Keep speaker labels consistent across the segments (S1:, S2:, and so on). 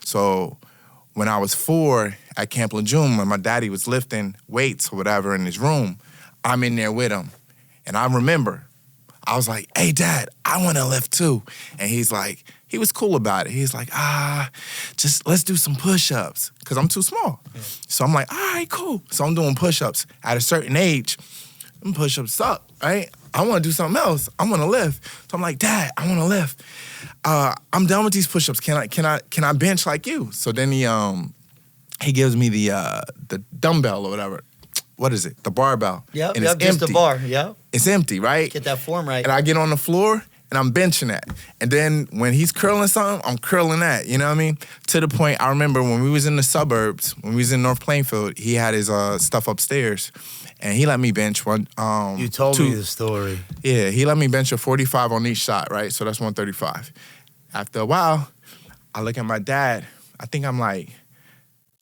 S1: So when I was 4 at Camp Lejeune, when my daddy was lifting weights or whatever in his room, I'm in there with him. And I remember, I was like, hey, Dad, I want to lift too. And he's like, he was cool about it. He's like, just let's do some push-ups because I'm too small. Yeah. So I'm like, all right, cool. So I'm doing push-ups. At a certain age, them push-ups suck, right? I want to do something else. I want to lift. So I'm like, Dad, I want to lift. I'm done with these push-ups. Can I bench like you? So then he gives me the dumbbell or whatever. What is it? The barbell.
S2: Yep,
S1: and
S2: it's just the bar. Yep.
S1: It's empty, right?
S2: Get that form right.
S1: And I get on the floor and I'm benching that. And then when he's curling something, I'm curling that. You know what I mean? To the point, I remember when we was in the suburbs, when we was in North Plainfield, he had his stuff upstairs. And he let me bench one.
S3: You told me the story.
S1: Yeah, he let me bench a 45 on each shot, right? So that's 135. After a while, I look at my dad. I think I'm like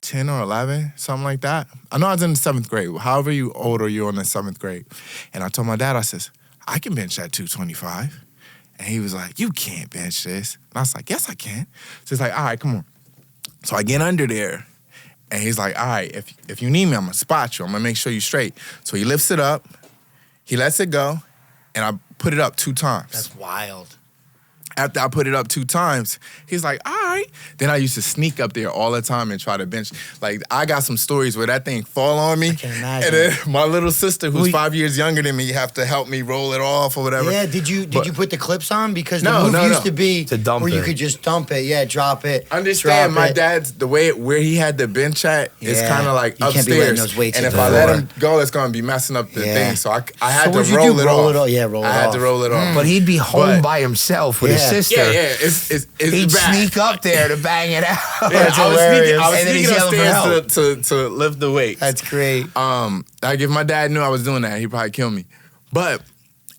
S1: 10 or 11, something like that. I know I was in the 7th grade. However old are you in the 7th grade? And I told my dad, I says, I can bench that 225. And he was like, you can't bench this. And I was like, yes, I can. So he's like, all right, come on. So I get under there. And he's like, all right, if you need me, I'm going to spot you. I'm going to make sure you're straight. So he lifts it up. He lets it go. And I put it up 2 times.
S2: That's wild.
S1: After I put it up 2 times, he's like, all right. Then I used to sneak up there all the time and try to bench. Like, I got some stories where that thing fall on me.
S2: I can imagine.
S1: And then my little sister, who's 5 years younger than me, have to help me roll it off or whatever.
S2: Yeah, did you put the clips on? Because the move used to be
S3: to dump
S2: where you
S3: it.
S2: could just dump it, drop it.
S1: Understand, my dad's, the way, where he had the bench at is kind of like
S2: you
S1: upstairs.
S2: Can't be letting those weights
S1: and
S2: in
S1: if I let him go, it's going to be messing up the thing. So I had to roll it off.
S2: Yeah, roll it off.
S1: I had to roll it off.
S3: But he'd be home by himself with his sister.
S1: Yeah. It's
S3: he'd
S1: bad.
S3: sneak up there to bang it out.
S2: That's
S1: I was
S2: hilarious.
S1: sneaking upstairs to lift the weights.
S2: That's great.
S1: Like if my dad knew I was doing that, he'd probably kill me. But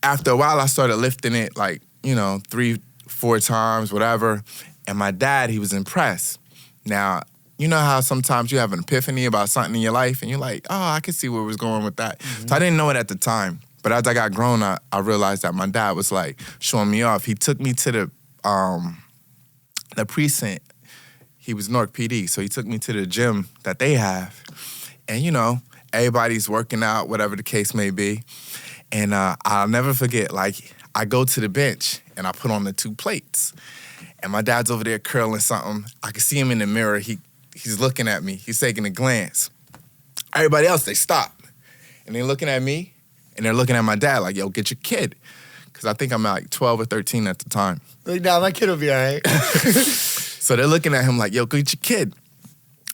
S1: after a while, I started lifting it like, 3-4 times, whatever. And my dad, he was impressed. Now, you know how sometimes you have an epiphany about something in your life and you're like, oh, I can see where it was going with that. Mm-hmm. So I didn't know it at the time. But as I got grown, I realized that my dad was like showing me off. He took me to the precinct. He was Newark PD, so he took me to the gym that they have. And, everybody's working out, whatever the case may be. And I'll never forget, like, I go to the bench and I put on the 2 plates. And my dad's over there curling something. I can see him in the mirror. He's looking at me. He's taking a glance. Everybody else, they stop. And they're looking at me, and they're looking at my dad like, yo, get your kid. Because I think I'm like 12 or 13 at the time.
S2: Like, nah, my kid will be all right.
S1: So they're looking at him like, yo, get your kid.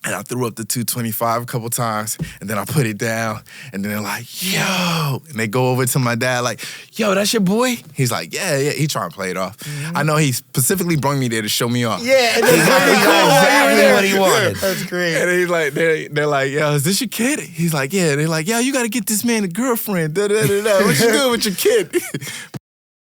S1: And I threw up the 225 a couple times, and then I put it down, and then they're like, yo. And they go over to my dad like, yo, that's your boy? He's like, yeah. He trying to play it off. Mm-hmm. I know he specifically brought me there to show me off.
S2: Yeah, and
S3: he got exactly what he wanted.
S2: That's great.
S1: And he's like, they're like, yo, is this your kid? He's like, yeah. They're like, yo, you got to get this man a girlfriend. Da, da, da, da. What you doing with your kid?